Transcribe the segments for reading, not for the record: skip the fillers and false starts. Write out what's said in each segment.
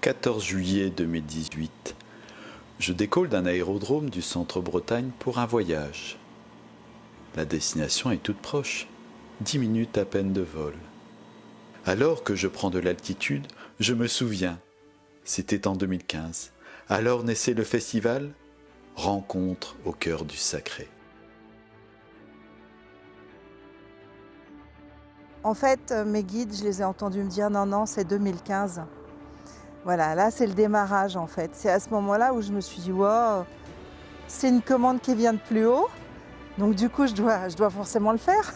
14 juillet 2018. Je décolle d'un aérodrome du centre-Bretagne pour un voyage. La destination est toute proche, 10 minutes à peine de vol. Alors que je prends de l'altitude, je me souviens, c'était en 2015, alors naissait le festival Rencontre au cœur du sacré. En fait, mes guides, je les ai entendus me dire non, c'est 2015. Voilà, là c'est le démarrage en fait. C'est à ce moment-là où je me suis dit, wow, c'est une commande qui vient de plus haut. Donc du coup, je dois forcément le faire.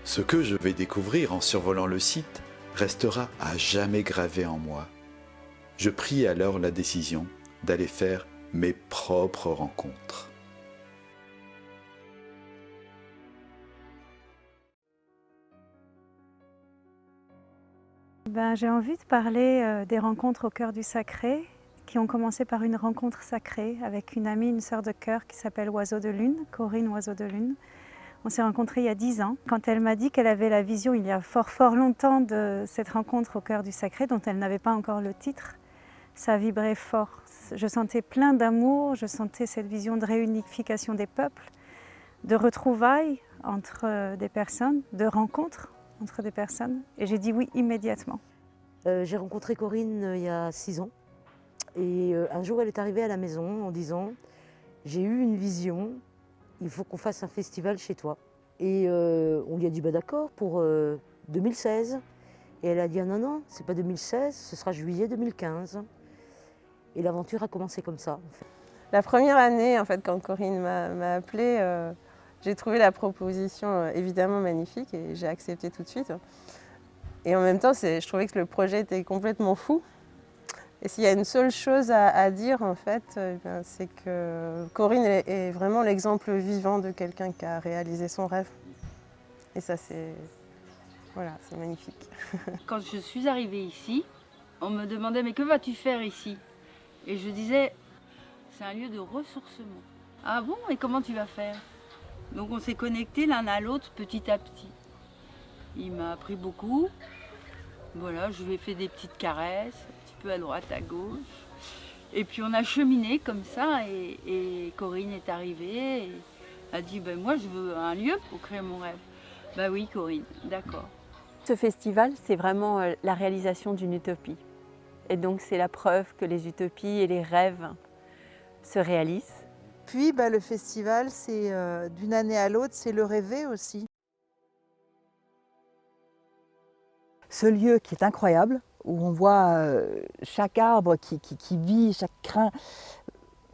Ce que je vais découvrir en survolant le site restera à jamais gravé en moi. Je pris alors la décision d'aller faire mes propres rencontres. J'ai envie de parler des rencontres au cœur du sacré, qui ont commencé par une rencontre sacrée avec une amie, une sœur de cœur qui s'appelle Oiseau de Lune, Corinne Oiseau de Lune. On s'est rencontrés il y a 10 ans, quand elle m'a dit qu'elle avait la vision il y a fort longtemps de cette rencontre au cœur du sacré, dont elle n'avait pas encore le titre. Ça vibrait fort. Je sentais plein d'amour, je sentais cette vision de réunification des peuples, de retrouvailles entre des personnes, de rencontres entre des personnes. Et j'ai dit oui immédiatement. J'ai rencontré Corinne il y a 6 ans. Et un jour, elle est arrivée à la maison en disant « J'ai eu une vision, il faut qu'on fasse un festival chez toi. » Et on lui a dit bah, « D'accord, pour 2016. » Et elle a dit ah, « Non, non, c'est pas 2016, ce sera juillet 2015. » Et l'aventure a commencé comme ça. En fait. La première année, en fait, quand Corinne m'a appelée, j'ai trouvé la proposition évidemment magnifique et j'ai accepté tout de suite. Et en même temps, je trouvais que le projet était complètement fou. Et s'il y a une seule chose à dire, en fait, c'est que Corinne est vraiment l'exemple vivant de quelqu'un qui a réalisé son rêve. Et ça, c'est magnifique. Quand je suis arrivée ici, on me demandait « Mais que vas-tu faire ici ?» Et je disais « C'est un lieu de ressourcement. » « Ah bon, et comment tu vas faire ?» Donc on s'est connectés l'un à l'autre petit à petit. Il m'a appris beaucoup. Voilà, je lui ai fait des petites caresses, un petit peu à droite, à gauche. Et puis on a cheminé comme ça et Corinne est arrivée et a dit ben, « Moi je veux un lieu pour créer mon rêve. » Ben oui Corinne, d'accord. Ce festival, c'est vraiment la réalisation d'une utopie. Et donc c'est la preuve que les utopies et les rêves se réalisent. Puis le festival, c'est d'une année à l'autre, c'est le rêver aussi. Ce lieu qui est incroyable, où on voit chaque arbre qui vit, chaque crin,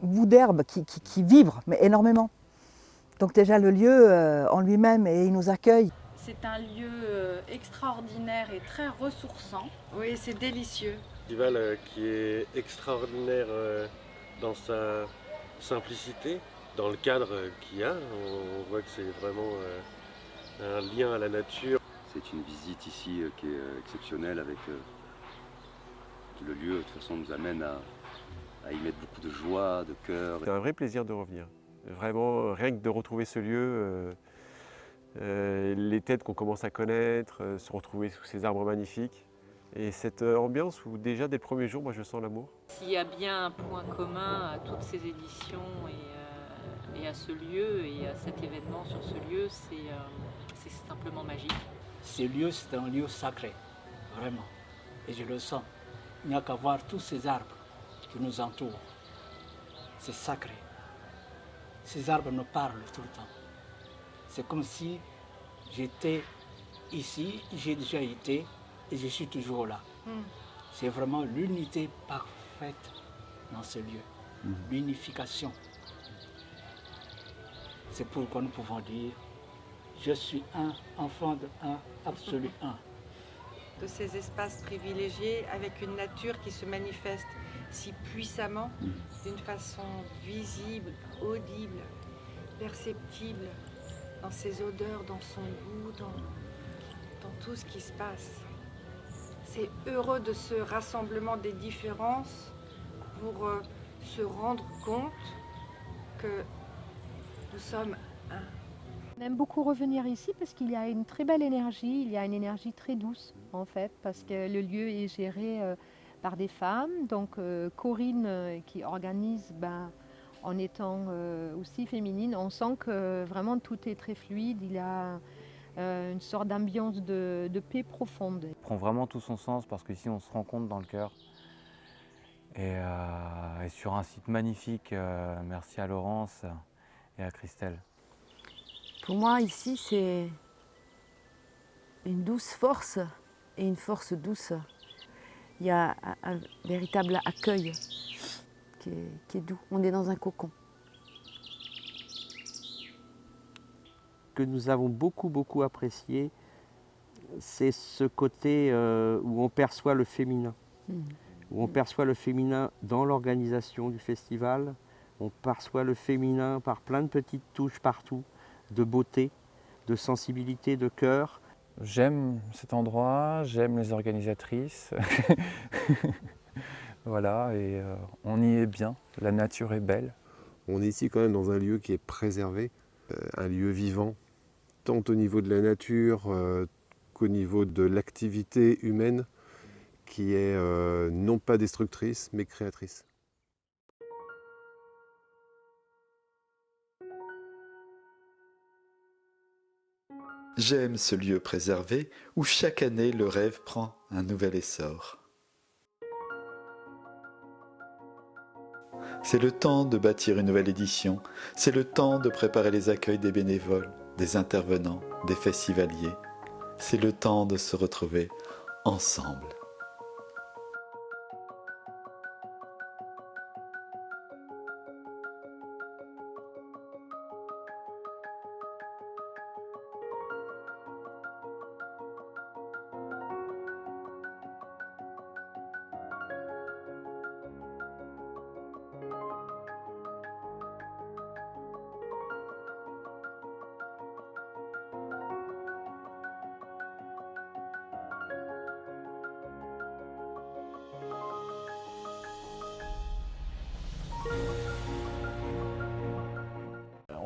bout d'herbe qui vibre, mais énormément. Donc déjà le lieu en lui-même, et il nous accueille. C'est un lieu extraordinaire et très ressourçant. Oui, c'est délicieux. Un festival qui est extraordinaire dans sa simplicité, dans le cadre qu'il y a. On voit que c'est vraiment un lien à la nature. C'est une visite ici qui est exceptionnelle avec le lieu, de toute façon, nous amène à y mettre beaucoup de joie, de cœur. C'est un vrai plaisir de revenir. Vraiment, rien que de retrouver ce lieu, les têtes qu'on commence à connaître, se retrouver sous ces arbres magnifiques. Et cette ambiance où déjà dès le premier jour, moi je sens l'amour. S'il y a bien un point commun à toutes ces éditions et à ce lieu et à cet événement sur ce lieu, c'est simplement magique. Ce lieu, c'est un lieu sacré, vraiment. Et je le sens. Il n'y a qu'à voir tous ces arbres qui nous entourent. C'est sacré. Ces arbres nous parlent tout le temps. C'est comme si j'étais ici, j'ai déjà été et je suis toujours là. C'est vraiment l'unité parfaite dans ce lieu. L'unification. C'est pourquoi nous pouvons dire je suis un, enfant de un, absolu un. De ces espaces privilégiés avec une nature qui se manifeste si puissamment, d'une façon visible, audible, perceptible, dans ses odeurs, dans son goût, dans tout ce qui se passe. C'est heureux de ce rassemblement des différences pour se rendre compte que nous sommes On aime beaucoup revenir ici parce qu'il y a une très belle énergie, il y a une énergie très douce en fait, parce que le lieu est géré par des femmes. Donc Corinne qui organise, en étant aussi féminine, on sent que vraiment tout est très fluide, il y a une sorte d'ambiance de paix profonde. Il prend vraiment tout son sens parce qu'ici on se rencontre dans le cœur. Et sur un site magnifique, merci à Laurence et à Christelle. Pour moi, ici, c'est une douce force et une force douce. Il y a un véritable accueil qui est doux. On est dans un cocon. Ce que nous avons beaucoup apprécié, c'est ce côté où on perçoit le féminin. Où on perçoit le féminin dans l'organisation du festival. On perçoit le féminin par plein de petites touches partout, de beauté, de sensibilité, de cœur. J'aime cet endroit, j'aime les organisatrices. Voilà, et on y est bien, la nature est belle. On est ici quand même dans un lieu qui est préservé, un lieu vivant, tant au niveau de la nature qu'au niveau de l'activité humaine, qui est non pas destructrice, mais créatrice. J'aime ce lieu préservé où chaque année le rêve prend un nouvel essor. C'est le temps de bâtir une nouvelle édition, c'est le temps de préparer les accueils des bénévoles, des intervenants, des festivaliers. C'est le temps de se retrouver ensemble.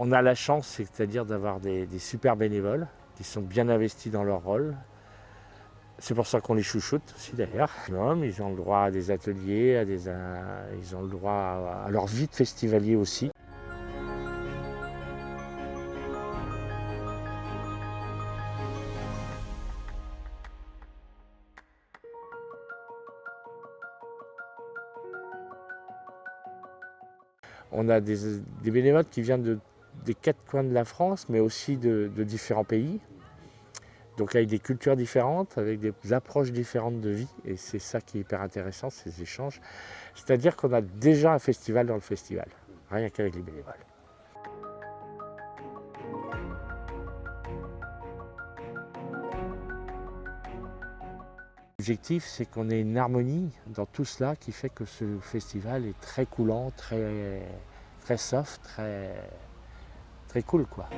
On a la chance, c'est-à-dire d'avoir des super bénévoles qui sont bien investis dans leur rôle. C'est pour ça qu'on les chouchoute aussi d'ailleurs. Ils ont le droit à des ateliers, ils ont le droit à leur vie de festivalier aussi. On a des bénévoles qui viennent des quatre coins de la France, mais aussi de différents pays. Donc avec des cultures différentes, avec des approches différentes de vie. Et c'est ça qui est hyper intéressant, ces échanges. C'est-à-dire qu'on a déjà un festival dans le festival, rien qu'avec les bénévoles. L'objectif, c'est qu'on ait une harmonie dans tout cela qui fait que ce festival est très coulant, très soft, très cool, quoi.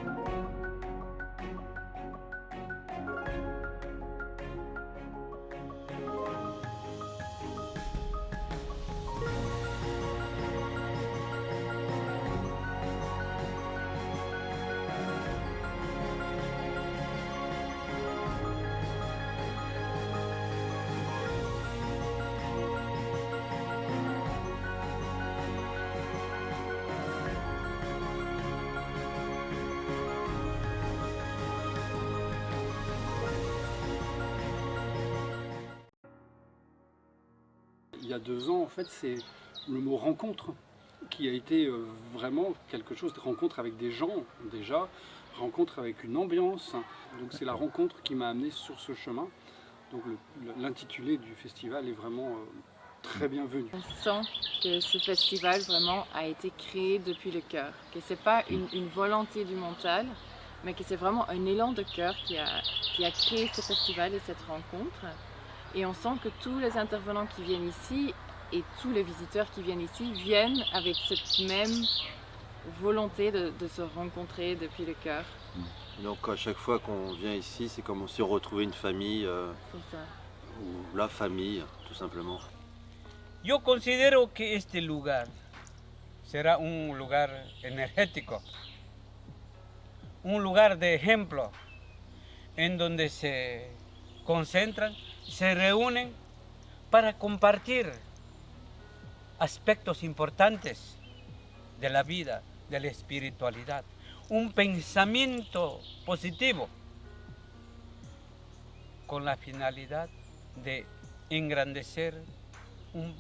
Il y a 2 ans, en fait, c'est le mot rencontre qui a été vraiment quelque chose de rencontre avec des gens déjà, rencontre avec une ambiance. Donc c'est la rencontre qui m'a amené sur ce chemin. Donc l'intitulé du festival est vraiment très bienvenu. On sent que ce festival vraiment a été créé depuis le cœur, que ce n'est pas une volonté du mental, mais que c'est vraiment un élan de cœur qui a créé ce festival et cette rencontre. Et on sent que tous les intervenants qui viennent ici et tous les visiteurs qui viennent ici viennent avec cette même volonté de se rencontrer depuis le cœur. Donc à chaque fois qu'on vient ici, c'est comme si on retrouvait une famille, c'est ça. Ou la famille, tout simplement. Yo considero que este lugar será un lugar energético, un lugar de ejemplo en donde se concentran, se reúnen para compartir aspectos importantes de la vida, de la espiritualidad, un pensamiento positivo con la finalidad de engrandecer une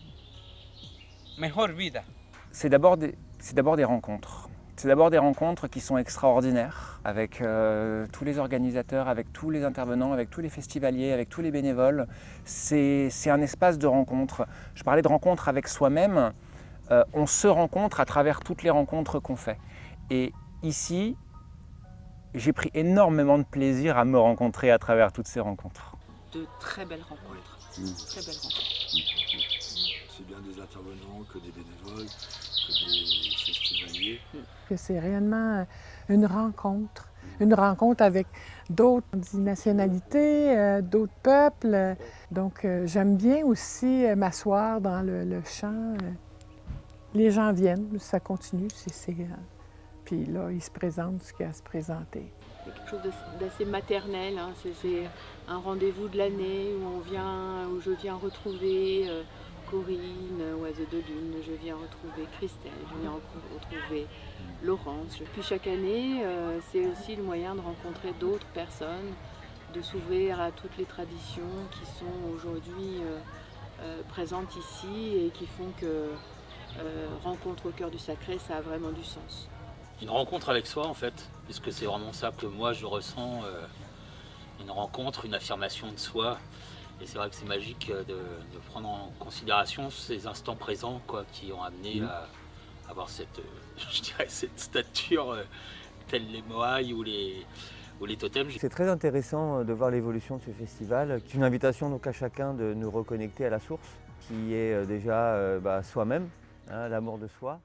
meilleure vie. C'est d'abord des rencontres. C'est d'abord des rencontres qui sont extraordinaires avec tous les organisateurs, avec tous les intervenants, avec tous les festivaliers, avec tous les bénévoles. C'est un espace de rencontre. Je parlais de rencontre avec soi-même. On se rencontre à travers toutes les rencontres qu'on fait. Et ici, j'ai pris énormément de plaisir à me rencontrer à travers toutes ces rencontres. De très belles rencontres. Très belles rencontres. C'est bien des intervenants que des bénévoles, que des festivaliers. Que c'est réellement une rencontre avec d'autres nationalités, d'autres peuples. Donc j'aime bien aussi m'asseoir dans le champ. Les gens viennent, ça continue, puis là, ils se présentent ce qu'il y a à se présenter. C'est quelque chose d'assez maternel, hein. C'est un rendez-vous de l'année où je viens retrouver Corinne, Oiseau de Lune, je viens retrouver Christelle, je viens retrouver Laurence. Puis chaque année, c'est aussi le moyen de rencontrer d'autres personnes, de s'ouvrir à toutes les traditions qui sont aujourd'hui présentes ici et qui font que rencontre au cœur du sacré, ça a vraiment du sens. Une rencontre avec soi en fait, puisque c'est vraiment ça que moi je ressens, une rencontre, une affirmation de soi. Et c'est vrai que c'est magique de prendre en considération ces instants présents quoi, qui ont amené à avoir cette, je dirais, cette stature telle les Moai ou les totems. C'est très intéressant de voir l'évolution de ce festival. C'est une invitation donc à chacun de nous reconnecter à la source, qui est déjà soi-même, hein, l'amour de soi.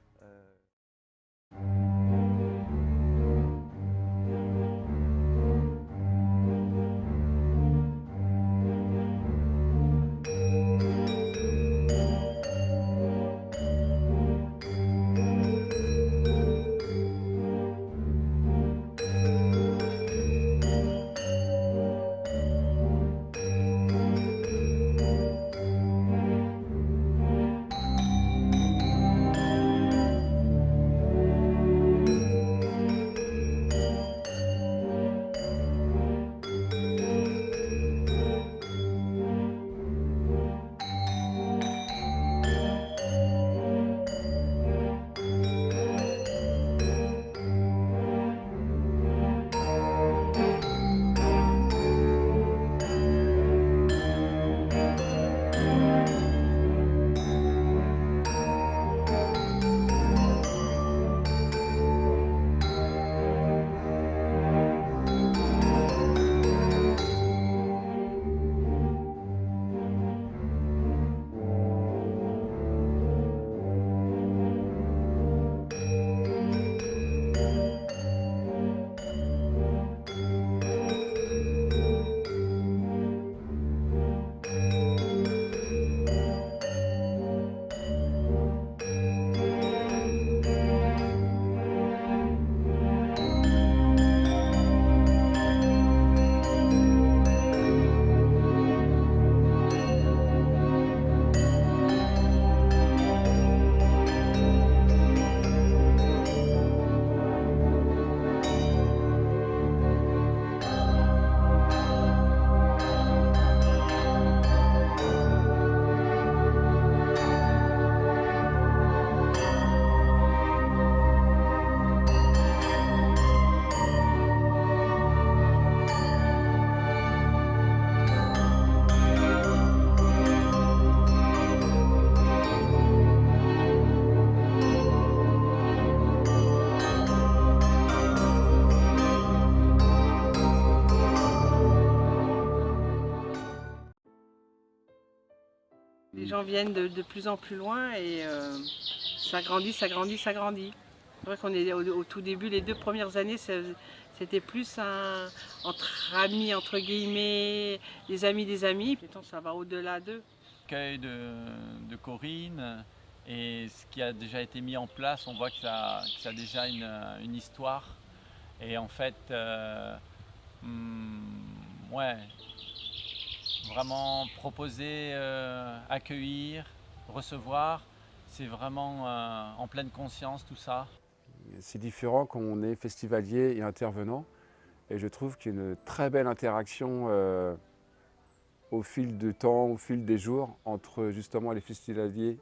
Les gens viennent de plus en plus loin et ça grandit, ça grandit, ça grandit. C'est vrai qu'on est au tout début, les 2 premières années, c'était plus entre amis, entre guillemets, des amis. Maintenant, ça va au-delà d'eux. L'accueil de Corinne et ce qui a déjà été mis en place, on voit que ça a déjà une histoire Et en fait, ouais, vraiment proposer, accueillir, recevoir, c'est vraiment en pleine conscience tout ça. C'est différent quand on est festivalier et intervenant. Et je trouve qu'il y a une très belle interaction au fil du temps, au fil des jours, entre justement les festivaliers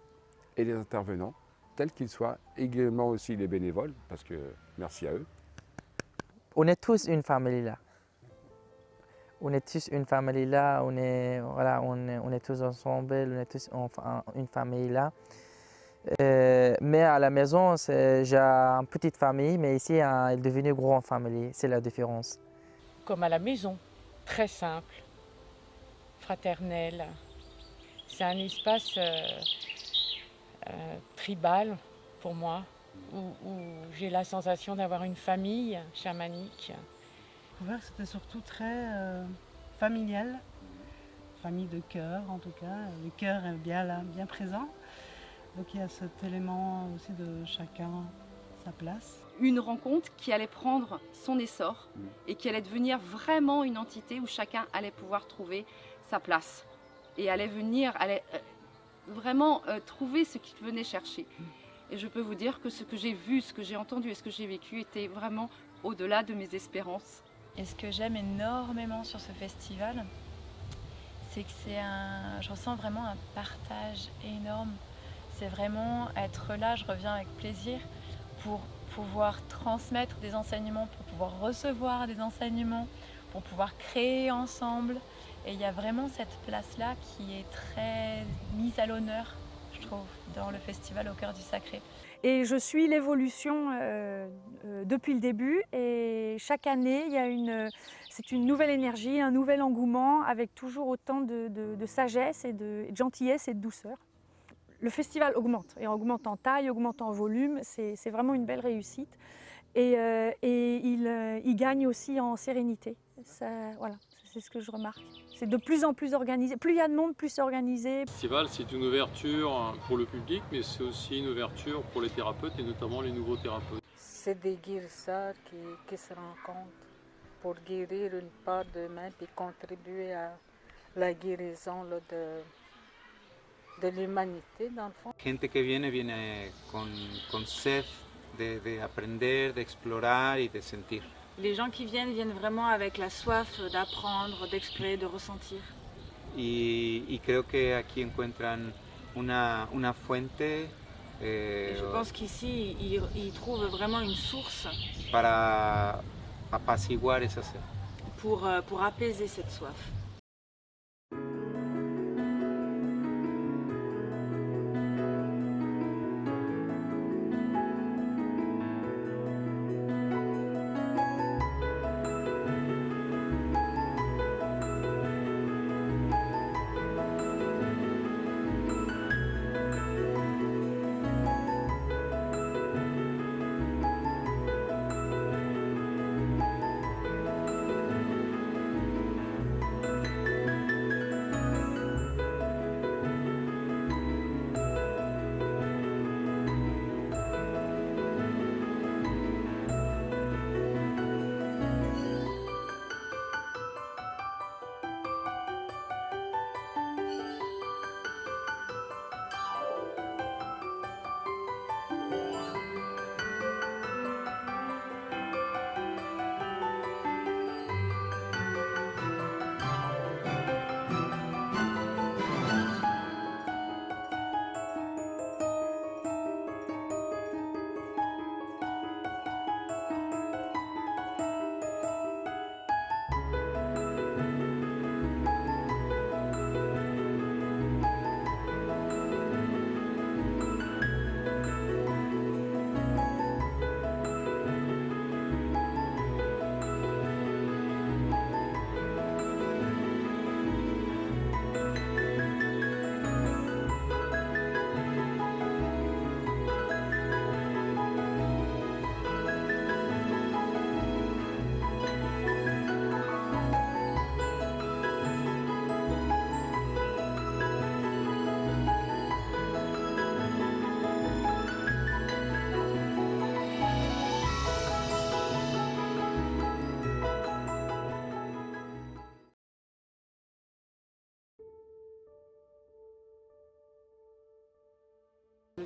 et les intervenants, tels qu'ils soient, également aussi les bénévoles, parce que merci à eux. On est tous une famille là. On est tous une famille là, on est tous ensemble, on est tous une famille là. Mais à la maison, j'ai une petite famille, mais ici, elle est devenue une grande famille, c'est la différence. Comme à la maison, très simple, fraternel. C'est un espace tribal pour moi, où j'ai la sensation d'avoir une famille chamanique. C'était surtout très familial, famille de cœur en tout cas, le cœur est bien là, bien présent. Donc il y a cet élément aussi de chacun sa place. Une rencontre qui allait prendre son essor et qui allait devenir vraiment une entité où chacun allait pouvoir trouver sa place et allait vraiment trouver ce qu'il venait chercher. Et je peux vous dire que ce que j'ai vu, ce que j'ai entendu et ce que j'ai vécu était vraiment au-delà de mes espérances. Et ce que j'aime énormément sur ce festival, c'est que je ressens vraiment un partage énorme. C'est vraiment être là, je reviens avec plaisir, pour pouvoir transmettre des enseignements, pour pouvoir recevoir des enseignements, pour pouvoir créer ensemble. Et il y a vraiment cette place-là qui est très mise à l'honneur, je trouve, dans le festival Au Cœur du Sacré. Et je suis l'évolution depuis le début et chaque année, c'est une nouvelle énergie, un nouvel engouement avec toujours autant de sagesse et de gentillesse et de douceur. Le festival augmente, et augmente en taille, augmente en volume, c'est vraiment une belle réussite. Et il gagne aussi en sérénité. Voilà, c'est ce que je remarque. C'est de plus en plus organisé. Plus il y a de monde, plus c'est organisé. Le festival, c'est une ouverture pour le public, mais c'est aussi une ouverture pour les thérapeutes, et notamment les nouveaux thérapeutes. C'est des guérisseurs qui se rencontrent pour guérir une part d'eux-mêmes et contribuer à la guérison de l'humanité, dans le fond. Gente que viene con sed de aprender, de explorar y de sentir. Les gens qui viennent vraiment avec la soif d'apprendre, d'explorer, de ressentir. Y creo que aquí encuentran una fuente. Et je pense qu'ici, ils trouvent vraiment une source Para apaciguar esa sed. pour apaiser cette soif.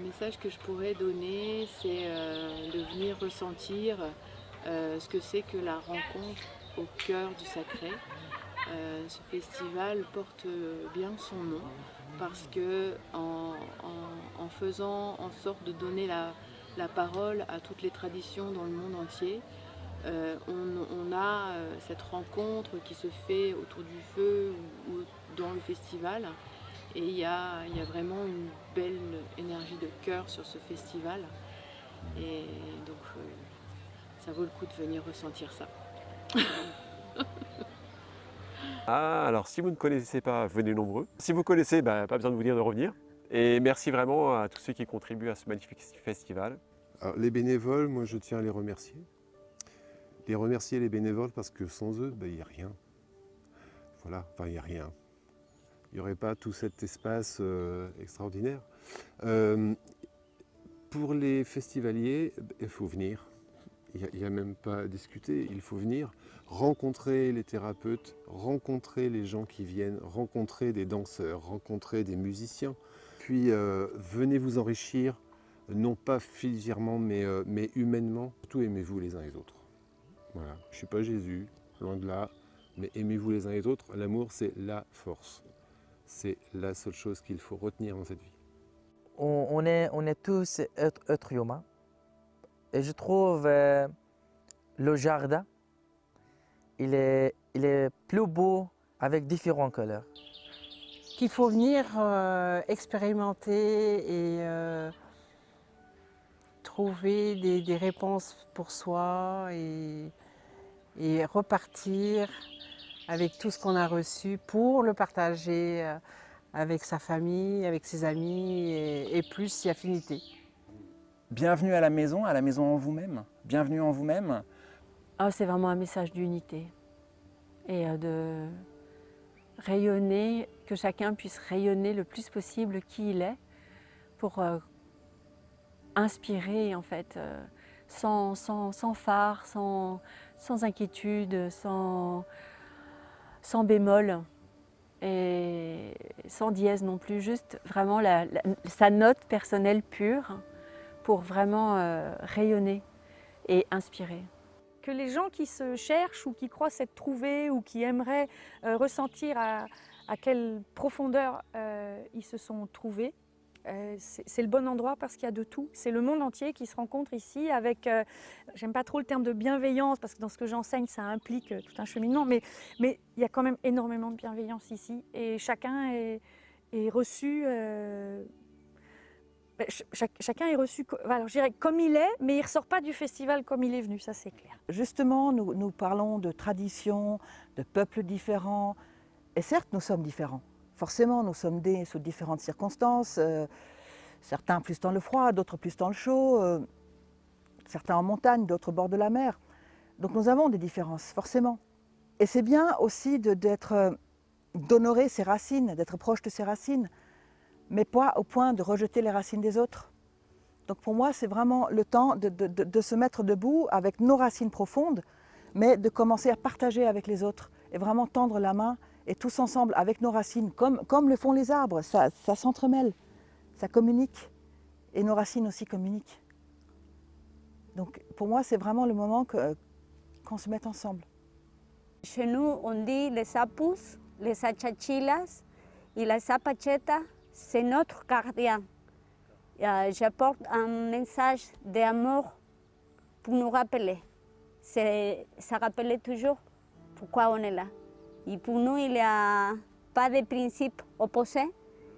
message que je pourrais donner, c'est de venir ressentir ce que c'est que la rencontre au cœur du sacré. Ce festival porte bien son nom parce que en faisant en sorte de donner la parole à toutes les traditions dans le monde entier, on a cette rencontre qui se fait autour du feu ou dans le festival. Et il y a vraiment une belle énergie de cœur sur ce festival. Et donc, ça vaut le coup de venir ressentir ça. Ah, alors si vous ne connaissez pas, venez nombreux. Si vous connaissez, pas besoin de vous dire de revenir. Et merci vraiment à tous ceux qui contribuent à ce magnifique festival. Alors, les bénévoles, moi je tiens à les remercier. Les remercier les bénévoles parce que sans eux, il n'y a rien. Voilà, enfin il n'y a rien. Il n'y aurait pas tout cet espace extraordinaire. Pour les festivaliers, il faut venir. Il n'y a même pas à discuter, il faut venir rencontrer les thérapeutes, rencontrer les gens qui viennent, rencontrer des danseurs, rencontrer des musiciens. Puis venez vous enrichir, non pas physiquement, mais humainement. Surtout aimez-vous les uns les autres. Voilà. Je ne suis pas Jésus, loin de là, mais aimez-vous les uns les autres. L'amour, c'est la force. C'est la seule chose qu'il faut retenir dans cette vie. On est tous êtres humains. Et je trouve le jardin, il est plus beau avec différentes couleurs. Qu'il faut venir expérimenter et trouver des réponses pour soi et repartir avec tout ce qu'on a reçu pour le partager avec sa famille, avec ses amis et plus si affinité. Bienvenue à la maison en vous-même. Bienvenue en vous-même. Ah, c'est vraiment un message d'unité et de rayonner, que chacun puisse rayonner le plus possible qui il est pour inspirer en fait, sans phare, sans inquiétude, sans bémol et sans dièse non plus, juste vraiment sa note personnelle pure pour vraiment rayonner et inspirer. Que les gens qui se cherchent ou qui croient s'être trouvés ou qui aimeraient ressentir à quelle profondeur ils se sont trouvés, c'est le bon endroit parce qu'il y a de tout. C'est le monde entier qui se rencontre ici avec, j'aime pas trop le terme de bienveillance parce que dans ce que j'enseigne ça implique tout un cheminement, mais il y a quand même énormément de bienveillance ici et chacun est reçu. Chacun est reçu, alors je dirais comme il est, mais il ne ressort pas du festival comme il est venu, ça c'est clair. Justement, nous parlons de traditions, de peuples différents, et certes nous sommes différents. Forcément, nous sommes nés sous différentes circonstances, certains plus dans le froid, d'autres plus dans le chaud, certains en montagne, d'autres au bord de la mer. Donc nous avons des différences, forcément. Et c'est bien aussi d'honorer ses racines, d'être proche de ses racines, mais pas au point de rejeter les racines des autres. Donc pour moi, c'est vraiment le temps de se mettre debout avec nos racines profondes, mais de commencer à partager avec les autres et vraiment tendre la main et tous ensemble avec nos racines, comme le font les arbres, ça s'entremêle, ça communique et nos racines aussi communiquent. Donc pour moi, c'est vraiment le moment qu'on se mette ensemble. Chez nous, on dit les sapus, les achachilas et la sapacheta. C'est notre gardien. J'apporte un message d'amour pour nous rappeler. Ça rappelle toujours pourquoi on est là. Et pour nous, il n'y a pas de principe opposé.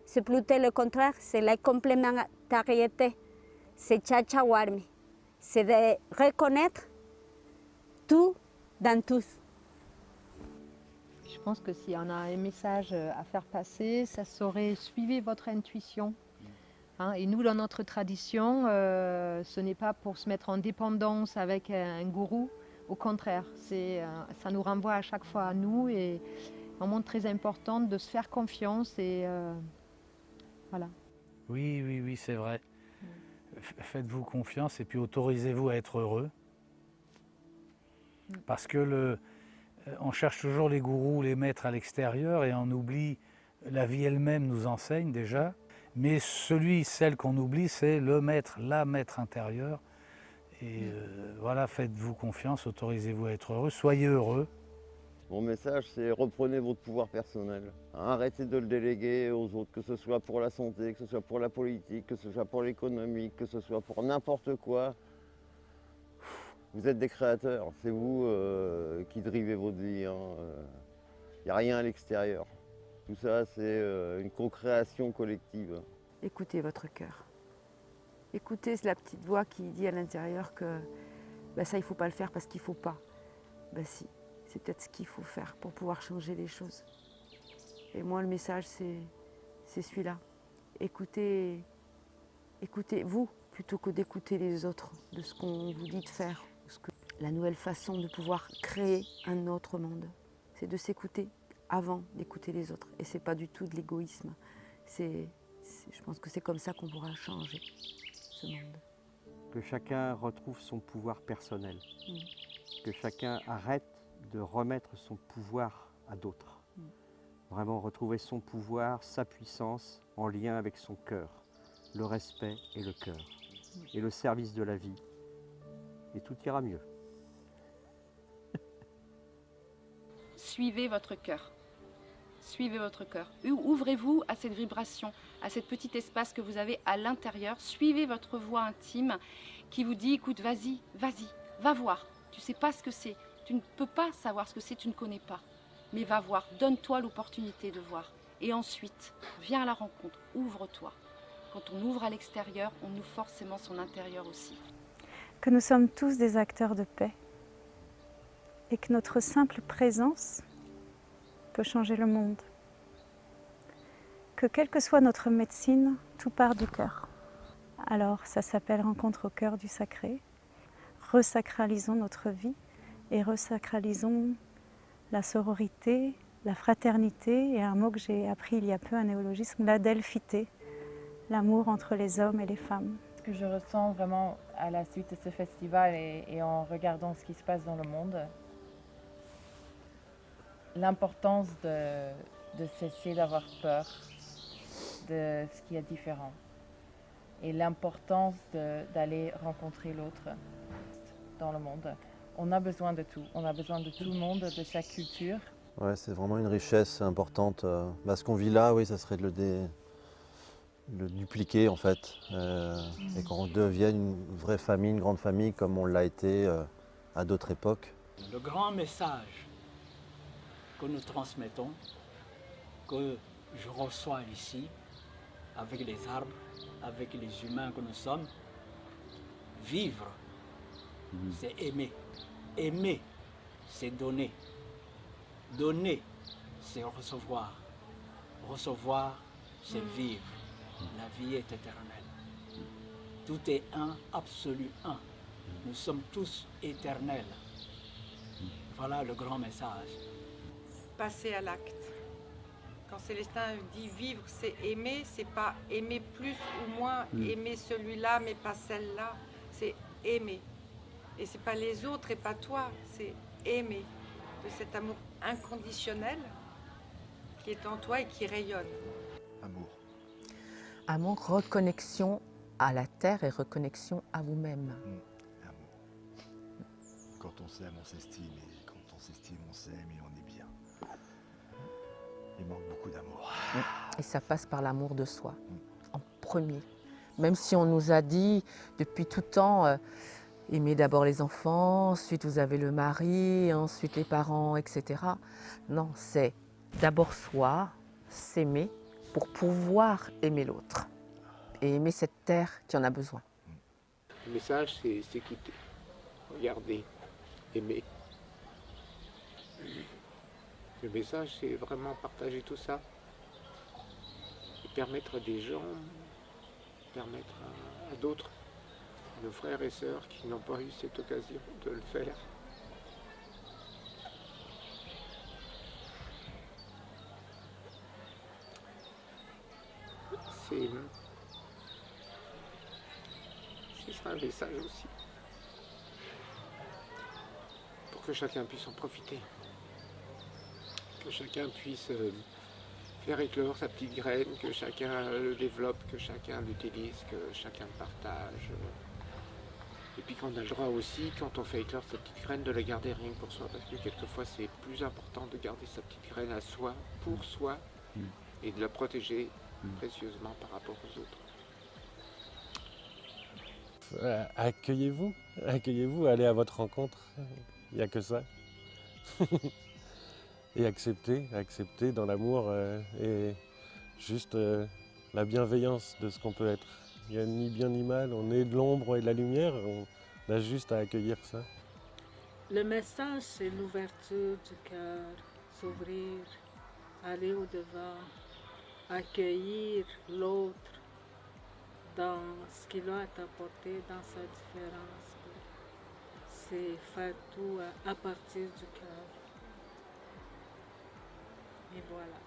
C'est plutôt le contraire, c'est la complémentarité. C'est Chachawarmi. C'est de reconnaître tout dans tous. Je pense que s'il y en a un message à faire passer, ça serait suivez votre intuition. Et nous, dans notre tradition, ce n'est pas pour se mettre en dépendance avec un gourou. Au contraire, ça nous renvoie à chaque fois à nous et vraiment très important de se faire confiance et voilà. Oui, c'est vrai. Faites-vous confiance et puis autorisez-vous à être heureux. Parce que on cherche toujours les gourous, les maîtres à l'extérieur et on oublie la vie elle-même nous enseigne déjà. Mais celle qu'on oublie, c'est le maître, la maître intérieure. Et voilà, faites-vous confiance, autorisez-vous à être heureux, soyez heureux. Mon message, c'est reprenez votre pouvoir personnel. Arrêtez de le déléguer aux autres, que ce soit pour la santé, que ce soit pour la politique, que ce soit pour l'économie, que ce soit pour n'importe quoi. Vous êtes des créateurs, c'est vous qui drivez votre vie. Il n'y a rien à l'extérieur. Tout ça, c'est une co-création collective. Écoutez votre cœur. Écoutez la petite voix qui dit à l'intérieur que ça, il ne faut pas le faire parce qu'il ne faut pas. Si, c'est peut-être ce qu'il faut faire pour pouvoir changer les choses. Et moi, le message, c'est celui-là. Écoutez vous plutôt que d'écouter les autres, de ce qu'on vous dit de faire. La nouvelle façon de pouvoir créer un autre monde, c'est de s'écouter avant d'écouter les autres. Et ce n'est pas du tout de l'égoïsme. Je pense que c'est comme ça qu'on pourra changer ce monde. Que chacun retrouve son pouvoir personnel. Que chacun arrête de remettre son pouvoir à d'autres. Vraiment retrouver son pouvoir, sa puissance en lien avec son cœur. Le respect et le cœur. Et le service de la vie. Et tout ira mieux. Suivez votre cœur. Suivez votre cœur. Ouvrez-vous à cette vibration, à cet petit espace que vous avez à l'intérieur. Suivez votre voix intime qui vous dit, écoute, vas-y, va voir. Tu ne sais pas ce que c'est. Tu ne peux pas savoir ce que c'est, tu ne connais pas. Mais va voir, donne-toi l'opportunité de voir. Et ensuite, viens à la rencontre, ouvre-toi. Quand on ouvre à l'extérieur, on ouvre forcément son intérieur aussi. Que nous sommes tous des acteurs de paix et que notre simple présence peut changer le monde. Que quelle que soit notre médecine, tout part du cœur. Alors ça s'appelle Rencontre au cœur du sacré. Resacralisons notre vie et resacralisons la sororité, la fraternité et un mot que j'ai appris il y a peu, un néologisme, l'adelphité, l'amour entre les hommes et les femmes. Ce que je ressens vraiment à la suite de ce festival et en regardant ce qui se passe dans le monde, l'importance de cesser d'avoir peur de ce qui est différent et l'importance d'aller rencontrer l'autre dans le monde. On a besoin de tout, on a besoin de tout le monde, de chaque culture. Ouais, c'est vraiment une richesse importante. Ce qu'on vit là, oui, ça serait de le dupliquer en fait, et qu'on devienne une vraie famille, une grande famille comme on l'a été à d'autres époques. Le grand message que nous transmettons, que je reçois ici, avec les arbres, avec les humains que nous sommes, vivre, c'est aimer. Aimer, c'est donner. Donner, c'est recevoir. Recevoir, c'est vivre. La vie est éternelle. Tout est un, absolu un. Nous sommes tous éternels. Voilà le grand message. Passer à l'acte. Quand Célestin dit vivre, c'est aimer, c'est pas aimer plus ou moins, aimer celui-là mais pas celle-là, c'est aimer. Et c'est pas les autres et pas toi, c'est aimer. De cet amour inconditionnel qui est en toi et qui rayonne. Amour. Amour, reconnexion à la terre et reconnexion à vous-même. Amour. Quand on s'aime, on s'estime. Et quand on s'estime, on s'aime et on est bien. Il manque beaucoup d'amour. Et ça passe par l'amour de soi, en premier. Même si on nous a dit depuis tout temps, aimez d'abord les enfants, ensuite vous avez le mari, ensuite les parents, etc. Non, c'est d'abord soi, s'aimer, pour pouvoir aimer l'autre et aimer cette terre qui en a besoin. Le message, c'est s'écouter, regarder, aimer. Le message, c'est vraiment partager tout ça et permettre à des gens, permettre à d'autres, nos frères et sœurs qui n'ont pas eu cette occasion de le faire. Ce sera un message aussi pour que chacun puisse en profiter, que chacun puisse faire éclore sa petite graine, que chacun le développe, que chacun l'utilise, que chacun le partage. Et puis qu'on a le droit aussi, quand on fait éclore sa petite graine, de la garder rien que pour soi, parce que quelquefois c'est plus important de garder sa petite graine à soi, pour soi, et de la protéger précieusement par rapport aux autres. Accueillez-vous, allez à votre rencontre, il n'y a que ça. Et accepter dans l'amour et juste la bienveillance de ce qu'on peut être. Il n'y a ni bien ni mal, on est de l'ombre et de la lumière, on a juste à accueillir ça. Le message, c'est l'ouverture du cœur, s'ouvrir, aller au-devant, accueillir l'autre dans ce qu'il a à t'apporter, dans sa différence. C'est faire tout à partir du cœur. Y voilà.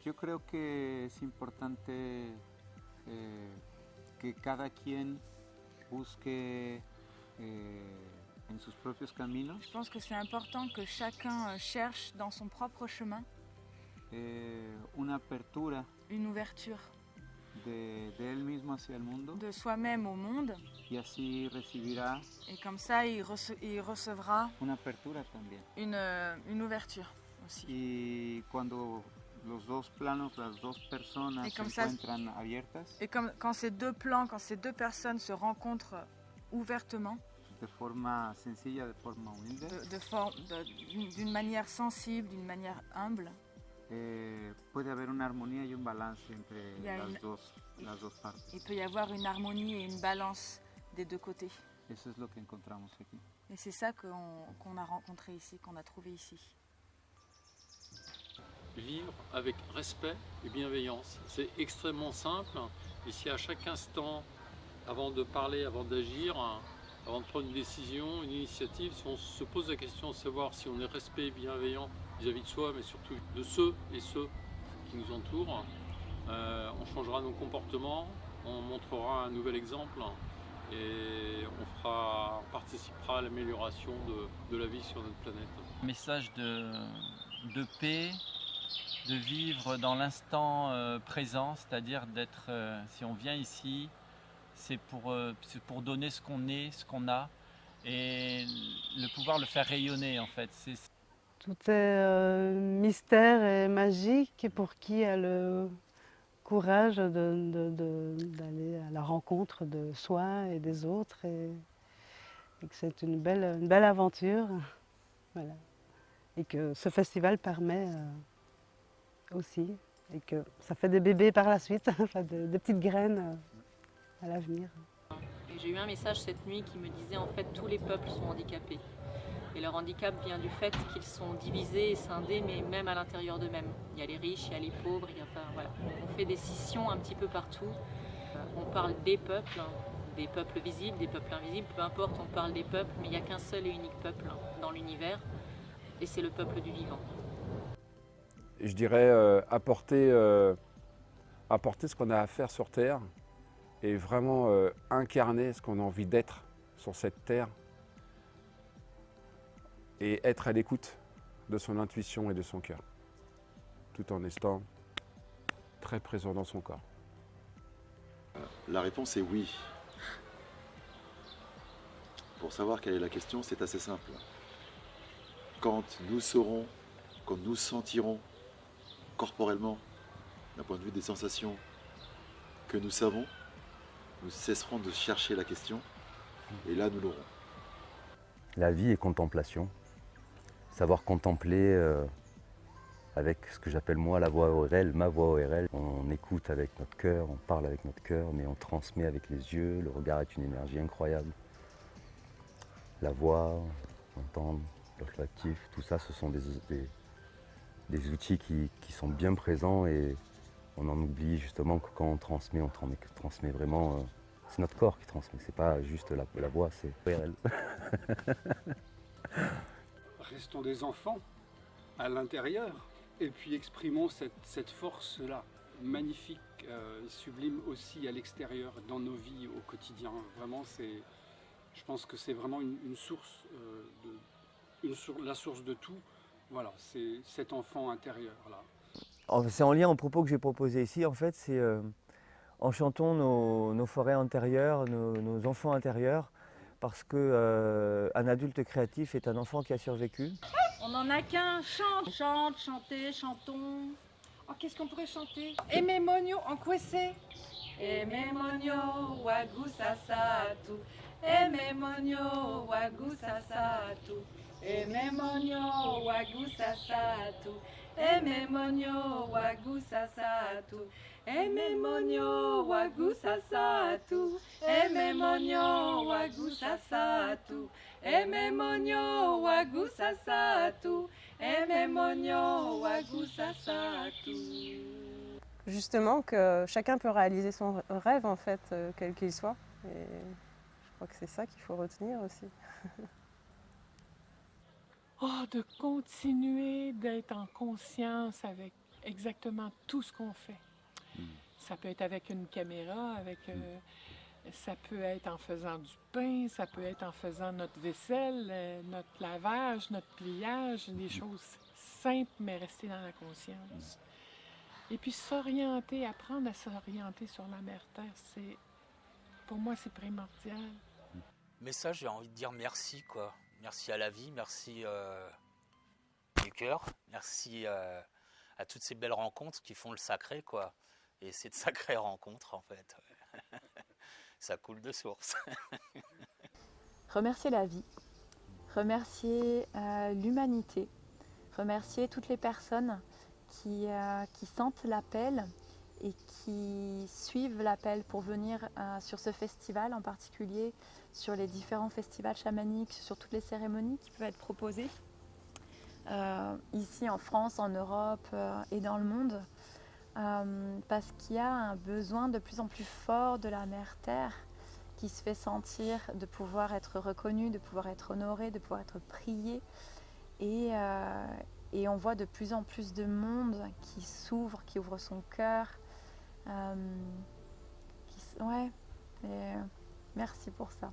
Yo creo que es importante que cada quien busque en sus propios caminos. Je pense que c'est important que chacun cherche dans son propre chemin Una apertura une ouverture de él mismo hacia el mundo. de soi-même au monde. Y así recibirá Et comme ça, il recevra una apertura también. une ouverture aussi. Y cuando los dos planos, las dos personas Et se comme ça, encuentran abiertas, et comme, quand ces deux plans, quand ces deux personnes se rencontrent ouvertement, de forma sencilla, de forma humilde, d'une manière sensible, d'une manière humble, puede haber una armonía y un balance entre Il y a las dos partes. il peut y avoir une harmonie et une balance des deux côtés. Eso es lo que encontramos aquí. Et c'est ça qu'on a rencontré ici, qu'on a trouvé ici. Vivre avec respect et bienveillance. C'est extrêmement simple. Et si à chaque instant, avant de parler, avant d'agir, avant de prendre une décision, une initiative, si on se pose la question de savoir si on est respect et bienveillant vis-à-vis de soi, mais surtout de ceux et ceux qui nous entourent, on changera nos comportements, on montrera un nouvel exemple et on participera à l'amélioration de la vie sur notre planète. Un message de paix, de vivre dans l'instant présent, c'est-à-dire d'être, si on vient ici, c'est pour donner ce qu'on est, ce qu'on a, et pouvoir le faire rayonner en fait. Tout est mystère et magique pour qui a le courage d'aller à la rencontre de soi et des autres, et que c'est une belle aventure. Voilà. Et que ce festival permet aussi, et que ça fait des bébés par la suite, enfin des petites graines à l'avenir. J'ai eu un message cette nuit qui me disait en fait tous les peuples sont handicapés. Et leur handicap vient du fait qu'ils sont divisés et scindés, mais même à l'intérieur d'eux-mêmes. Il y a les riches, il y a les pauvres, il y a pas, voilà. On fait des scissions un petit peu partout. On parle des peuples visibles, des peuples invisibles, peu importe, on parle des peuples, mais il n'y a qu'un seul et unique peuple dans l'univers, et c'est le peuple du vivant. Je dirais apporter ce qu'on a à faire sur Terre et vraiment incarner ce qu'on a envie d'être sur cette Terre et être à l'écoute de son intuition et de son cœur, tout en étant très présent dans son corps. La réponse est oui. Pour savoir quelle est la question, c'est assez simple. Quand nous saurons, quand nous sentirons corporellement, d'un point de vue des sensations, que nous savons, nous cesserons de chercher la question, et là nous l'aurons. La vie est contemplation. Savoir contempler avec ce que j'appelle moi la voix ORL, ma voix ORL. On écoute avec notre cœur, on parle avec notre cœur, mais on transmet avec les yeux. Le regard est une énergie incroyable. La voix, entendre, l'olfactif, tout ça, ce sont des outils qui sont bien présents, et on en oublie justement que quand on transmet vraiment. C'est notre corps qui transmet, c'est pas juste la voix, c'est ORL. Restons des enfants à l'intérieur et puis exprimons cette force-là, magnifique, sublime aussi à l'extérieur, dans nos vies au quotidien. Vraiment, je pense que c'est vraiment une source, la source de tout. Voilà, c'est cet enfant intérieur-là. C'est en lien au propos que j'ai proposé ici, en fait, c'est enchantons nos forêts intérieures, nos enfants intérieurs, parce qu'un adulte créatif est un enfant qui a survécu. On n'en a qu'un, chante, chantez, chantons. Oh, qu'est-ce qu'on pourrait chanter? Ememonio en kwese. Ememonio wagu sasatu. Ememonio wagu sasatu. Ememonio wagu sasatu. Ememonio wagu sasatu. Ememonio wagu sasatu. Ememonio wagu sasatu. Ememonio wagu sasatu. Ememonio wagu sasatu. Justement que chacun peut réaliser son rêve en fait, quel qu'il soit. Et je crois que c'est ça qu'il faut retenir aussi. Oh, de continuer d'être en conscience avec exactement tout ce qu'on fait. Ça peut être avec une caméra, ça peut être en faisant du pain, ça peut être en faisant notre vaisselle, notre lavage, notre pliage, des choses simples mais rester dans la conscience. Et puis s'orienter, apprendre à s'orienter sur la mère Terre, pour moi c'est primordial. Message, j'ai envie de dire merci quoi. Merci à la vie, merci du cœur, merci à toutes ces belles rencontres qui font le sacré quoi. Et c'est de sacrées rencontres en fait. Ça coule de source. Remercier la vie, remercier l'humanité, remercier toutes les personnes qui sentent l'appel et qui suivent l'appel pour venir sur ce festival en particulier, sur les différents festivals chamaniques, sur toutes les cérémonies qui peuvent être proposées ici en France, en Europe et dans le monde. Parce qu'il y a un besoin de plus en plus fort de la Mère Terre qui se fait sentir, de pouvoir être reconnue, de pouvoir être honorée, de pouvoir être priée. Et on voit de plus en plus de monde qui s'ouvre, qui ouvre son cœur. Merci pour ça.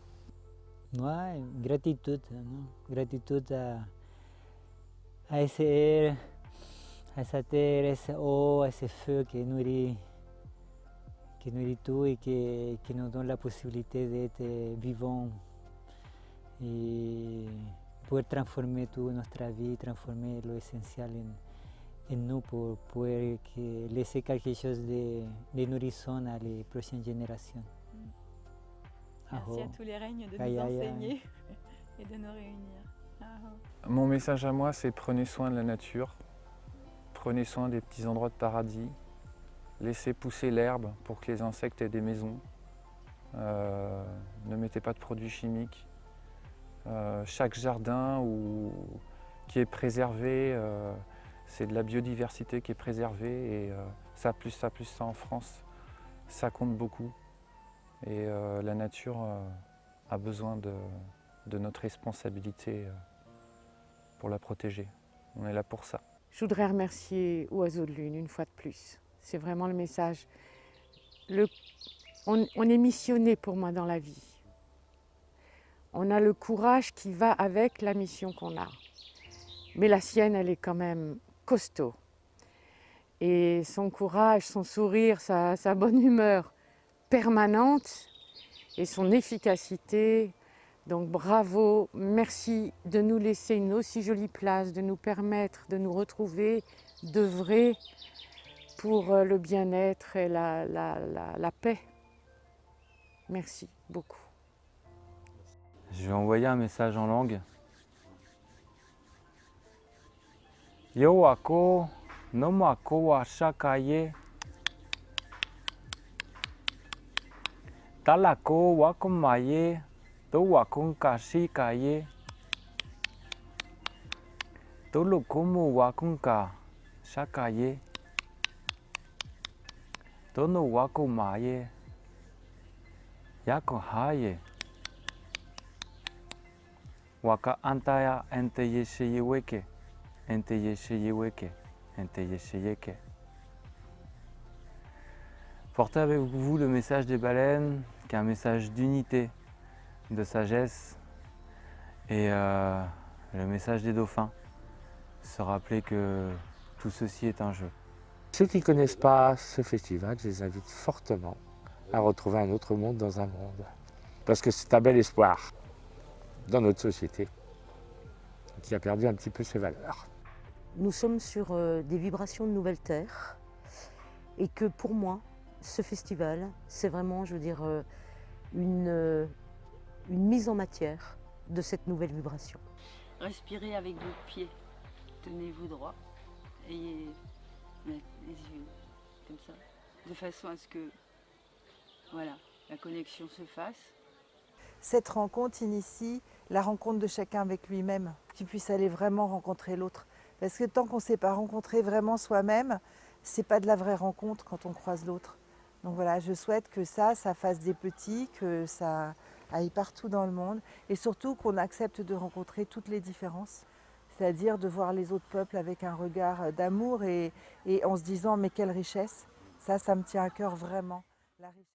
Ouais, gratitude, ¿no? Gratitude a ese air, a esa terre, a ese eau, a ese feu qui nourrit tout et qui nous donne la possibilité d'être vivants et pouvoir transformer toute notre vie, transformer lo essentiel en nous pour pouvoir laisser quelque chose de nourrissant à les prochaines générations. Merci à tous les règnes de nous enseigner et de nous réunir. Mon message à moi, c'est prenez soin de la nature, prenez soin des petits endroits de paradis, laissez pousser l'herbe pour que les insectes aient des maisons, ne mettez pas de produits chimiques. Chaque jardin qui est préservé, c'est de la biodiversité qui est préservée et ça plus ça en France, ça compte beaucoup. Et la nature a besoin de notre responsabilité pour la protéger. On est là pour ça. Je voudrais remercier Oiseaux de Lune une fois de plus. C'est vraiment le message. On est missionné pour moi dans la vie. On a le courage qui va avec la mission qu'on a. Mais la sienne, elle est quand même costaud. Et son courage, son sourire, sa bonne humeur permanente et son efficacité. Donc bravo, merci de nous laisser une aussi jolie place, de nous permettre de nous retrouver, d'œuvrer pour le bien-être et la paix. Merci beaucoup. Je vais envoyer un message en langue. Yo ako no mako wa shakaye. Talako wa komaye to wa konkashi kaye. To lokomo wa konka shakaye. To no wa komaye. Yako haye. Waka antaya ente yeshiyeweke, ente yeshiyeweke, ente yeshiyeke. Portez avec vous le message des baleines, qui est un message d'unité, de sagesse, et le message des dauphins, se rappeler que tout ceci est un jeu. Ceux qui ne connaissent pas ce festival, je les invite fortement à retrouver un autre monde dans un monde. Parce que c'est un bel espoir dans notre société qui a perdu un petit peu ses valeurs. Nous sommes sur des vibrations de nouvelle terre et que pour moi, ce festival, c'est vraiment, je veux dire, une mise en matière de cette nouvelle vibration. Respirez avec vos pieds, tenez-vous droit, ayez les yeux comme ça, de façon à ce que voilà, la connexion se fasse. Cette rencontre initie la rencontre de chacun avec lui-même, qu'il puisse aller vraiment rencontrer l'autre. Parce que tant qu'on ne s'est pas rencontré vraiment soi-même, c'est pas de la vraie rencontre quand on croise l'autre. Donc voilà, je souhaite que ça fasse des petits, que ça aille partout dans le monde et surtout qu'on accepte de rencontrer toutes les différences. C'est-à-dire de voir les autres peuples avec un regard d'amour et en se disant mais quelle richesse. Ça me tient à cœur vraiment. La richesse.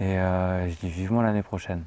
Et je dis vivement l'année prochaine.